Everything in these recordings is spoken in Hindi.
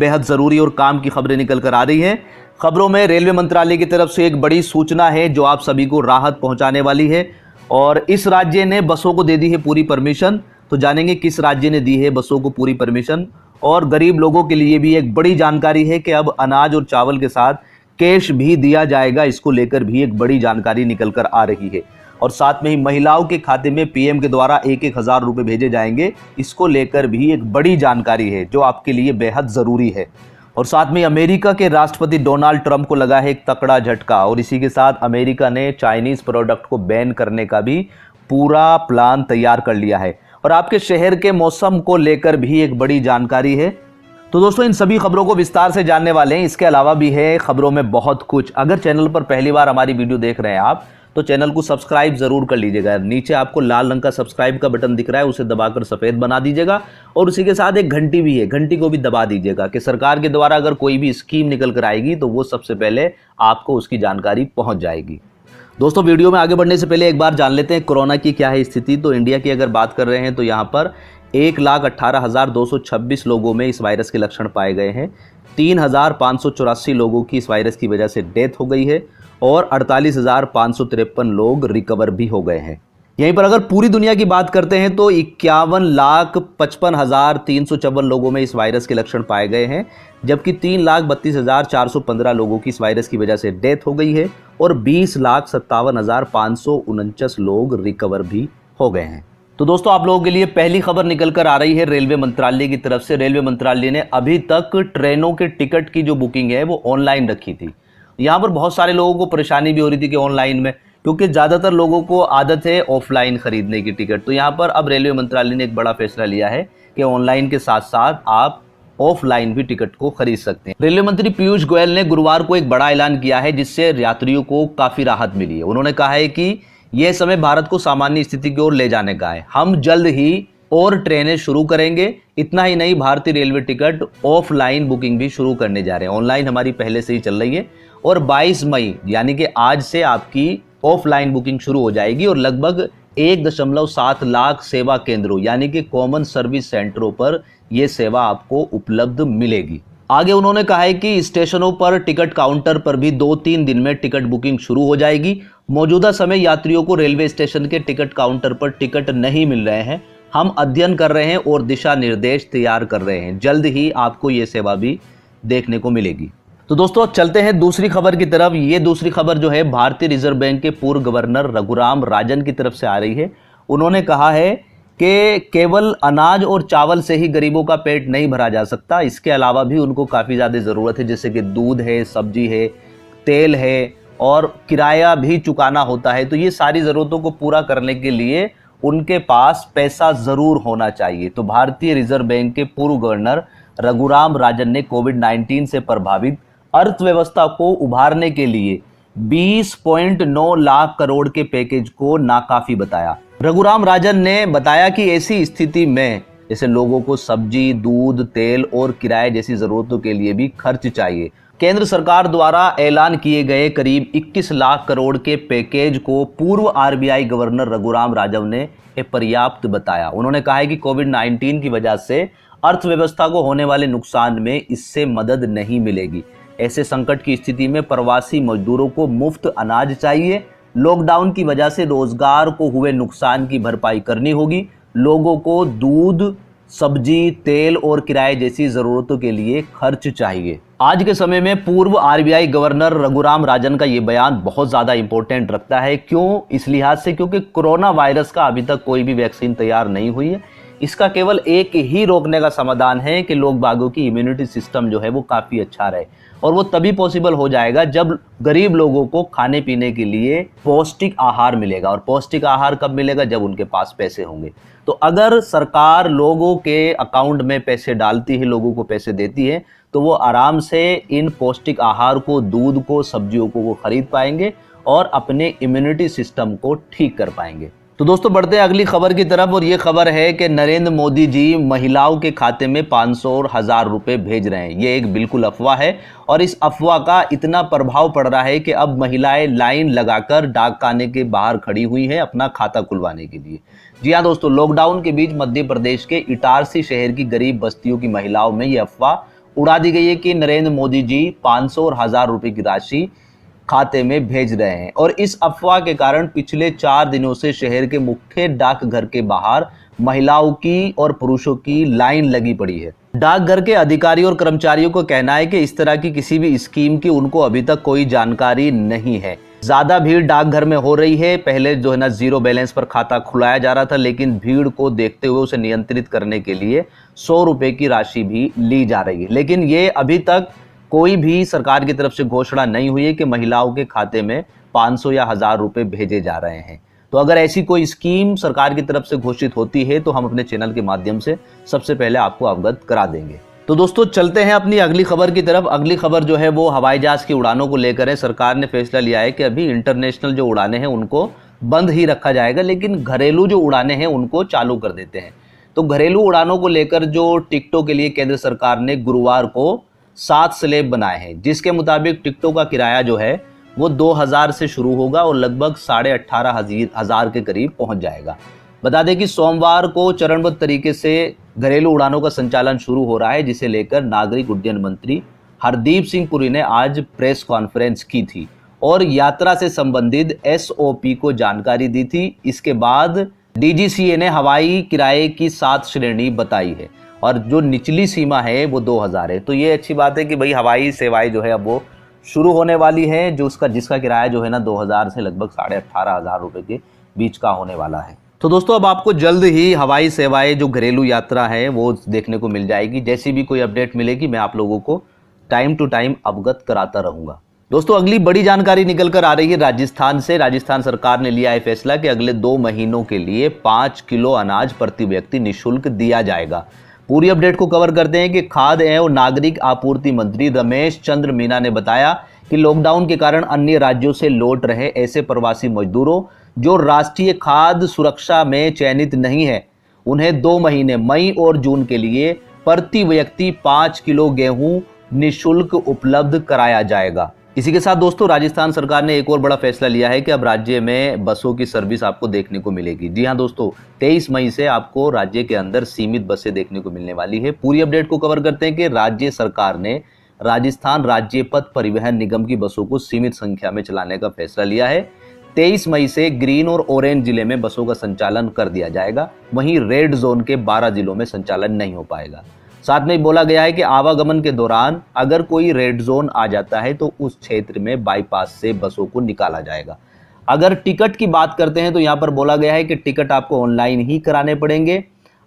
बेहद जरूरी और काम की खबरें निकल कर आ रही हैं। खबरों में रेलवे मंत्रालय की तरफ से एक बड़ी सूचना है जो आप सभी को राहत पहुंचाने वाली है और इस राज्य ने बसों को दे दी है पूरी परमिशन। तो जानेंगे किस राज्य ने दी है बसों को पूरी परमिशन। और गरीब लोगों के लिए भी एक बड़ी जानकारी है कि अब अनाज और चावल के साथ कैश भी दिया जाएगा। इसको लेकर भी एक बड़ी जानकारी निकल कर आ रही है और साथ में ही महिलाओं के खाते में पीएम के द्वारा 1,000 रुपए भेजे जाएंगे। इसको लेकर भी एक बड़ी जानकारी है जो आपके लिए बेहद जरूरी है। और साथ में अमेरिका के राष्ट्रपति डोनाल्ड ट्रंप को लगा है एक तगड़ा झटका और इसी के साथ अमेरिका ने चाइनीज प्रोडक्ट को बैन करने का भी पूरा प्लान तैयार कर लिया है। और आपके शहर के मौसम को लेकर भी एक बड़ी जानकारी है। तो दोस्तों इन सभी खबरों को विस्तार से जानने वाले हैं। इसके अलावा भी है खबरों में बहुत कुछ। अगर चैनल पर पहली बार हमारी वीडियो देख रहे हैं आप तो चैनल को सब्सक्राइब जरूर कर लीजिएगा। नीचे आपको लाल रंग का सब्सक्राइब का बटन दिख रहा है, उसे दबाकर सफेद बना दीजिएगा और उसी के साथ एक घंटी भी है, घंटी को भी दबा दीजिएगा कि सरकार के द्वारा अगर कोई भी स्कीम निकल कर आएगी तो वो सबसे पहले आपको उसकी जानकारी पहुंच जाएगी। दोस्तों वीडियो में आगे बढ़ने से पहले एक बार जान लेते हैं कोरोना की क्या है स्थिति। तो इंडिया की अगर बात कर रहे हैं तो यहाँ पर 1,18,226 लोगों में इस वायरस के लक्षण पाए गए हैं। 3,584 लोगों की इस वायरस की वजह से डेथ हो गई है और 48,553 लोग रिकवर भी हो गए हैं। यहीं पर अगर पूरी दुनिया की बात करते हैं तो 51,55,354 लोगों में इस वायरस के लक्षण पाए गए हैं, जबकि 3,32,415 लोगों की इस वायरस की वजह से डेथ हो गई है और 20,57,549 लोग रिकवर भी हो गए हैं। तो दोस्तों आप लोगों के लिए पहली खबर निकल कर आ रही है रेलवे मंत्रालय की तरफ से। रेलवे मंत्रालय ने अभी तक ट्रेनों के टिकट की जो बुकिंग है वो ऑनलाइन रखी थी। यहाँ पर बहुत सारे लोगों को परेशानी भी हो रही थी कि ऑनलाइन में, क्योंकि ज़्यादातर लोगों को आदत है ऑफलाइन खरीदने की टिकट। तो यहाँ पर अब रेलवे मंत्रालय ने एक बड़ा फैसला लिया है कि ऑनलाइन के साथ साथ आप ऑफलाइन भी टिकट को खरीद सकते हैं। रेलवे मंत्री पीयूष गोयल ने गुरुवार को एक बड़ा ऐलान किया है जिससे यात्रियों को काफ़ी राहत मिली है। उन्होंने कहा है कि यह समय भारत को सामान्य स्थिति की ओर ले जाने का है। हम जल्द ही और ट्रेनें शुरू करेंगे। इतना ही नहीं, भारतीय रेलवे टिकट ऑफलाइन बुकिंग भी शुरू करने जा रहे हैं। ऑनलाइन हमारी पहले से ही चल रही है और 22 मई यानी कि आज से आपकी ऑफलाइन बुकिंग शुरू हो जाएगी और लगभग 1.7 लाख सेवा केंद्रों यानी कि कॉमन सर्विस सेंटरों पर यह सेवा आपको उपलब्ध मिलेगी। आगे उन्होंने कहा है कि स्टेशनों पर टिकट काउंटर पर भी 2-3 दिन में टिकट बुकिंग शुरू हो जाएगी। मौजूदा समय यात्रियों को रेलवे स्टेशन के टिकट काउंटर पर टिकट नहीं मिल रहे हैं। हम अध्ययन कर रहे हैं और दिशा निर्देश तैयार कर रहे हैं। जल्द ही आपको ये सेवा भी देखने को मिलेगी। तो दोस्तों चलते हैं दूसरी खबर की तरफ। ये दूसरी खबर जो है भारतीय रिजर्व बैंक के पूर्व गवर्नर रघुराम राजन की तरफ से आ रही है। उन्होंने कहा है कि केवल अनाज और चावल से ही गरीबों का पेट नहीं भरा जा सकता, इसके अलावा भी उनको काफ़ी ज़्यादा ज़रूरत है, जैसे कि दूध है, सब्जी है, तेल है और किराया भी चुकाना होता है। तो ये सारी ज़रूरतों को पूरा करने के लिए उनके पास पैसा ज़रूर होना चाहिए। तो भारतीय रिजर्व बैंक के पूर्व गवर्नर रघुराम राजन ने कोविड-19 से प्रभावित अर्थव्यवस्था को उभारने के लिए 20.9 लाख करोड़ के पैकेज को नाकाफी बताया। रघुराम राजन ने बताया कि ऐसी स्थिति में जैसे लोगों को सब्जी, दूध, तेल और किराए जैसी जरूरतों के लिए भी खर्च चाहिए। केंद्र सरकार द्वारा ऐलान किए गए करीब 21 लाख करोड़ के पैकेज को पूर्व आरबीआई गवर्नर रघुराम राजन ने पर्याप्त बताया। उन्होंने कहा है कि कोविड-19 की वजह से अर्थव्यवस्था को होने वाले नुकसान में इससे मदद नहीं मिलेगी। ऐसे संकट की स्थिति में प्रवासी मजदूरों को मुफ्त अनाज चाहिए। लॉकडाउन की वजह से रोजगार को हुए नुकसान की भरपाई करनी होगी। लोगों को दूध, सब्जी, तेल और किराए जैसी जरूरतों के लिए खर्च चाहिए। आज के समय में पूर्व आरबीआई गवर्नर रघुराम राजन का ये बयान बहुत ज़्यादा इंपॉर्टेंट रखता है। क्यों? इस लिहाज से क्योंकि कोरोना वायरस का अभी तक कोई भी वैक्सीन तैयार नहीं हुई है। इसका केवल एक ही रोकने का समाधान है कि लोग बागों की इम्यूनिटी सिस्टम जो है वो काफ़ी अच्छा रहे और वो तभी पॉसिबल हो जाएगा जब गरीब लोगों को खाने पीने के लिए पौष्टिक आहार मिलेगा। और पौष्टिक आहार कब मिलेगा? जब उनके पास पैसे होंगे। तो अगर सरकार लोगों के अकाउंट में पैसे डालती है, लोगों को पैसे देती है, तो वो आराम से इन पौष्टिक आहार को, दूध को, सब्जियों को वो खरीद पाएंगे और अपने इम्यूनिटी सिस्टम को ठीक कर पाएंगे। तो दोस्तों बढ़ते हैं अगली खबर की तरफ और ये खबर है कि नरेंद्र मोदी जी महिलाओं के खाते में 500 और 1000 रुपए भेज रहे हैं। ये एक बिल्कुल अफवाह है और इस अफवाह का इतना प्रभाव पड़ रहा है कि अब महिलाएं लाइन लगाकर डाक खाने के बाहर खड़ी हुई हैं अपना खाता खुलवाने के लिए। जी हाँ दोस्तों, लॉकडाउन के बीच मध्य प्रदेश के इटारसी शहर की गरीब बस्तियों की महिलाओं में ये अफवाह उड़ा दी गई है कि नरेंद्र मोदी जी 500 और 1000 रुपए की राशि खाते में भेज रहे हैं। और इस अफवाह के कारण पिछले 4 दिनों से शहर के मुख्य डाकघर के बाहर महिलाओं की और पुरुषों की लाइन लगी पड़ी है। डाकघर के अधिकारियों और कर्मचारियों को कहना है कि इस तरह की किसी भी स्कीम की उनको अभी तक कोई जानकारी नहीं है। ज्यादा भीड़ डाकघर में हो रही है। पहले जो है ना 0 बैलेंस पर खाता खुलाया जा रहा था, लेकिन भीड़ को देखते हुए उसे नियंत्रित करने के लिए 100 रुपए की राशि भी ली जा रही है। लेकिन ये अभी तक कोई भी सरकार की तरफ से घोषणा नहीं हुई है कि महिलाओं के खाते में 500 या 1000 रुपए भेजे जा रहे हैं। तो अगर ऐसी कोई स्कीम सरकार की तरफ से घोषित होती है तो हम अपने चैनल के माध्यम से सबसे पहले आपको अवगत करा देंगे। तो दोस्तों चलते हैं अपनी अगली खबर की तरफ। अगली खबर जो है वो हवाई जहाज की उड़ानों को लेकर है। सरकार ने फैसला लिया है कि अभी इंटरनेशनल जो उड़ानें हैं उनको बंद ही रखा जाएगा, लेकिन घरेलू जो उड़ानें हैं उनको चालू कर देते हैं। तो घरेलू उड़ानों को लेकर जो टिकटों के लिए केंद्र सरकार ने गुरुवार को 7 स्लैब बनाए हैं, जिसके मुताबिक टिकटों का किराया जो है वो 2000 से शुरू होगा और लगभग 18,500 के करीब पहुंच जाएगा। बता दें कि सोमवार को चरणबद्ध तरीके से घरेलू उड़ानों का संचालन शुरू हो रहा है, जिसे लेकर नागरिक उड्डयन मंत्री हरदीप सिंह पुरी ने आज प्रेस कॉन्फ्रेंस की थी और यात्रा से संबंधित SOP को जानकारी दी थी। इसके बाद DGCA ने हवाई किराए की 7 श्रेणी बताई है और जो निचली सीमा है वो 2000 है। तो ये अच्छी बात है कि भाई हवाई सेवाएं जो है अब वो शुरू होने वाली है, जो जिसका किराया जो है ना 2000 से लगभग 18,500 रुपए के बीच का होने वाला है। तो दोस्तों अब आपको जल्द ही हवाई सेवाएं जो घरेलू यात्रा है वो देखने को मिल जाएगी। जैसी भी कोई अपडेट मिलेगी मैं आप लोगों को टाइम टू टाइम अवगत कराता रहूंगा। दोस्तों अगली बड़ी जानकारी निकल कर आ रही है राजस्थान से। राजस्थान सरकार ने लिया है फैसला कि अगले 2 महीनों के लिए 5 किलो अनाज प्रति व्यक्ति निःशुल्क दिया जाएगा। पूरी अपडेट को कवर करते हैं कि खाद्य एवं नागरिक आपूर्ति मंत्री रमेश चंद्र मीना ने बताया कि लॉकडाउन के कारण अन्य राज्यों से लौट रहे ऐसे प्रवासी मजदूरों जो राष्ट्रीय खाद्य सुरक्षा में चयनित नहीं है, उन्हें 2 महीने मई और जून के लिए प्रति व्यक्ति 5 किलो गेहूं निःशुल्क उपलब्ध कराया जाएगा। इसी के साथ दोस्तों राजस्थान सरकार ने एक और बड़ा फैसला लिया है कि अब राज्य में बसों की सर्विस आपको देखने को मिलेगी। जी हां दोस्तों, 23 मई से आपको राज्य के अंदर सीमित बसें देखने को मिलने वाली है। पूरी अपडेट को कवर करते हैं कि राज्य सरकार ने राजस्थान राज्य पथ परिवहन निगम की बसों को सीमित संख्या में चलाने का फैसला लिया है। 23 मई से ग्रीन और ऑरेंज जिले में बसों का संचालन कर दिया जाएगा, वहीं रेड जोन के 12 जिलों में संचालन नहीं हो पाएगा। साथ में बोला गया है कि आवागमन के दौरान अगर कोई रेड जोन आ जाता है तो उस क्षेत्र में बाईपास से बसों को निकाला जाएगा। अगर टिकट की बात करते हैं तो यहाँ पर बोला गया है कि टिकट आपको ऑनलाइन ही कराने पड़ेंगे।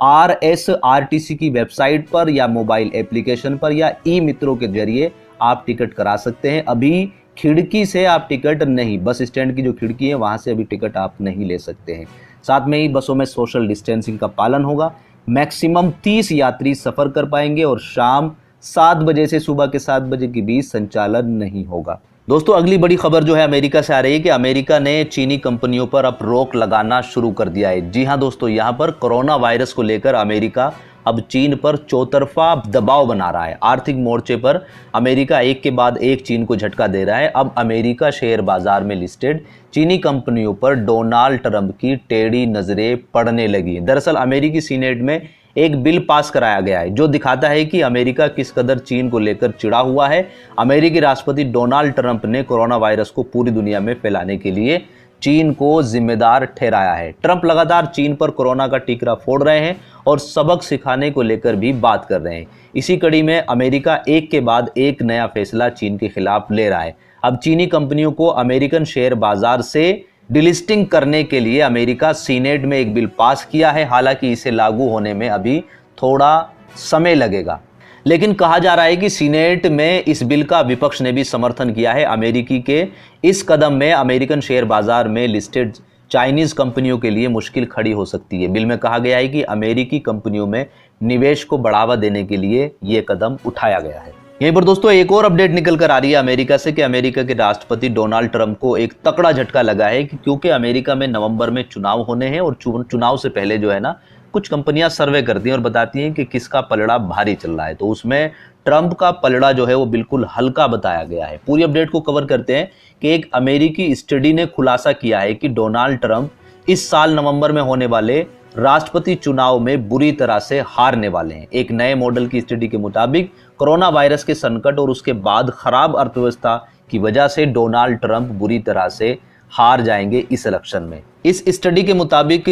RSRTC की वेबसाइट पर या मोबाइल एप्लीकेशन पर या ई-मित्रों के जरिए आप टिकट करा सकते हैं। अभी खिड़की से आप टिकट नहीं, बस स्टैंड की जो खिड़की है वहां से अभी टिकट आप नहीं ले सकते हैं। साथ में ही बसों में सोशल डिस्टेंसिंग का पालन होगा। मैक्सिमम 30 यात्री सफर कर पाएंगे और शाम 7 बजे से सुबह के 7 बजे के बीच संचालन नहीं होगा। दोस्तों अगली बड़ी खबर जो है अमेरिका से आ रही है कि अमेरिका ने चीनी कंपनियों पर अब रोक लगाना शुरू कर दिया है। जी हां दोस्तों, यहां पर कोरोना वायरस को लेकर अमेरिका अब चीन पर चौतरफा दबाव बना रहा है। आर्थिक मोर्चे पर अमेरिका एक के बाद एक चीन को झटका दे रहा है। अब अमेरिका शेयर बाजार में लिस्टेड चीनी कंपनियों पर डोनाल्ड ट्रंप की टेढ़ी नजरें पड़ने लगी। दरअसल अमेरिकी सीनेट में एक बिल पास कराया गया है जो दिखाता है कि अमेरिका किस कदर चीन को लेकर चिढ़ा हुआ है। अमेरिकी राष्ट्रपति डोनाल्ड ट्रंप ने कोरोना वायरस को पूरी दुनिया में फैलाने के लिए चीन को जिम्मेदार ठहराया है। ट्रंप लगातार चीन पर कोरोना का टीकरा फोड़ रहे हैं और सबक सिखाने को लेकर भी बात कर रहे हैं। इसी कड़ी में अमेरिका एक के बाद एक नया फैसला चीन के खिलाफ ले रहा है। अब चीनी कंपनियों को अमेरिकन शेयर बाजार से डिलिस्टिंग करने के लिए अमेरिका सीनेट में एक बिल पास किया है। हालांकि इसे लागू होने में अभी थोड़ा समय लगेगा, लेकिन कहा जा रहा है कि सीनेट में इस बिल का विपक्ष ने भी समर्थन किया है। अमेरिकी के इस कदम में अमेरिकन शेयर बाजार में लिस्टेड चाइनीज कंपनियों के लिए मुश्किल खड़ी हो सकती है। बिल में कहा गया है कि अमेरिकी कंपनियों में निवेश को बढ़ावा देने के लिए यह कदम उठाया गया है। यहीं पर दोस्तों एक और अपडेट निकल कर आ रही है अमेरिका से कि अमेरिका के राष्ट्रपति डोनाल्ड ट्रंप को एक तगड़ा झटका लगा है कि क्योंकि अमेरिका में नवंबर में चुनाव होने हैं और चुनाव से पहले जो है ना कुछ कंपनियां सर्वे करती हैं और बताती हैं कि किसका पलड़ा भारी चल रहा है। तो उसमें ट्रंप का पलड़ा जो है वो बिल्कुल हल्का बताया गया है। पूरी अपडेट को कवर करते हैं कि एक अमेरिकी स्टडी ने खुलासा किया है कि डोनाल्ड ट्रंप इस साल नवंबर में होने वाले राष्ट्रपति चुनाव में बुरी तरह से हारने वाले हैं। एक नए मॉडल की स्टडी के मुताबिक कोरोना वायरस के संकट और उसके बाद खराब अर्थव्यवस्था की वजह से डोनाल्ड ट्रंप बुरी तरह से हार जाएंगे इस इलेक्शन में। इस स्टडी के मुताबिक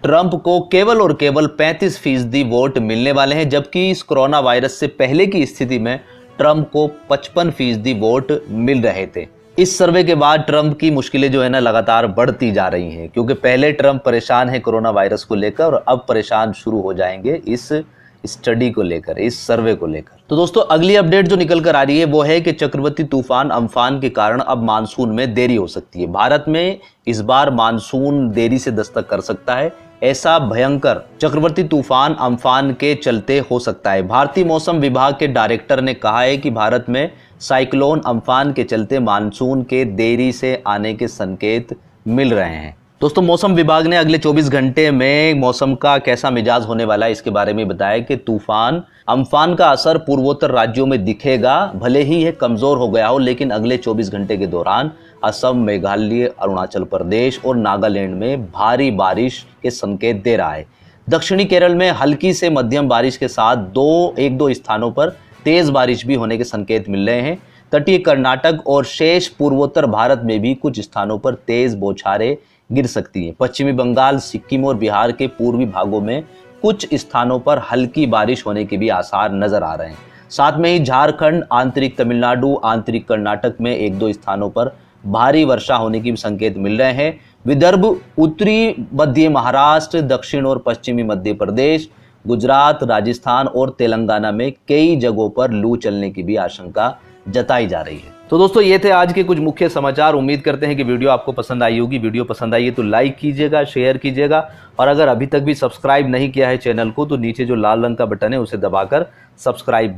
ट्रंप को केवल और केवल 35% वोट मिलने वाले हैं, जबकि इस कोरोना वायरस से पहले की स्थिति में ट्रंप को 55% वोट मिल रहे थे। इस सर्वे के बाद ट्रंप की मुश्किलें जो है ना लगातार बढ़ती जा रही हैं, क्योंकि पहले ट्रंप परेशान है कोरोना वायरस को लेकर और अब परेशान शुरू हो जाएंगे इस स्टडी को लेकर, इस सर्वे को लेकर। तो दोस्तों अगली अपडेट जो निकल कर आ रही है वो है कि चक्रवाती तूफान अम्फान के कारण अब मानसून में देरी हो सकती है। भारत में इस बार मानसून देरी से दस्तक कर सकता है, ऐसा भयंकर चक्रवाती तूफान अम्फान के चलते हो सकता है। भारतीय मौसम विभाग के डायरेक्टर ने कहा है कि भारत में साइक्लोन अम्फान के चलते मानसून के देरी से आने के संकेत मिल रहे हैं। दोस्तों मौसम विभाग ने अगले 24 घंटे में मौसम का कैसा मिजाज होने वाला है इसके बारे में बताया कि तूफान अम्फान का असर पूर्वोत्तर राज्यों में दिखेगा, भले ही यह कमजोर हो गया हो, लेकिन अगले 24 घंटे के दौरान असम, मेघालय, अरुणाचल प्रदेश और नागालैंड में भारी बारिश के संकेत दे रहा है। दक्षिणी केरल में हल्की से मध्यम बारिश के साथ एक दो स्थानों पर तेज बारिश भी होने के संकेत मिल रहे हैं। तटीय कर्नाटक और शेष पूर्वोत्तर भारत में भी कुछ स्थानों पर तेज बौछारें गिर सकती हैं। पश्चिमी बंगाल, सिक्किम और बिहार के पूर्वी भागों में कुछ स्थानों पर हल्की बारिश होने के भी आसार नजर आ रहे हैं। साथ में ही झारखंड, आंतरिक तमिलनाडु, आंतरिक कर्नाटक में एक दो स्थानों पर भारी वर्षा होने की भी संकेत मिल रहे हैं। विदर्भ, उत्तरी मध्य महाराष्ट्र, दक्षिण और पश्चिमी मध्य प्रदेश, गुजरात, राजस्थान और तेलंगाना में कई जगहों पर लू चलने की भी आशंका जताई जा रही है। तो दोस्तों ये थे आज के कुछ मुख्य समाचार। उम्मीद करते हैं कि वीडियो आपको पसंद आई होगी। वीडियो पसंद आई है तो लाइक कीजिएगा, शेयर कीजिएगा और अगर अभी तक भी सब्सक्राइब नहीं किया है चैनल को तो नीचे जो लाल रंग का बटन है उसे दबाकर सब्सक्राइब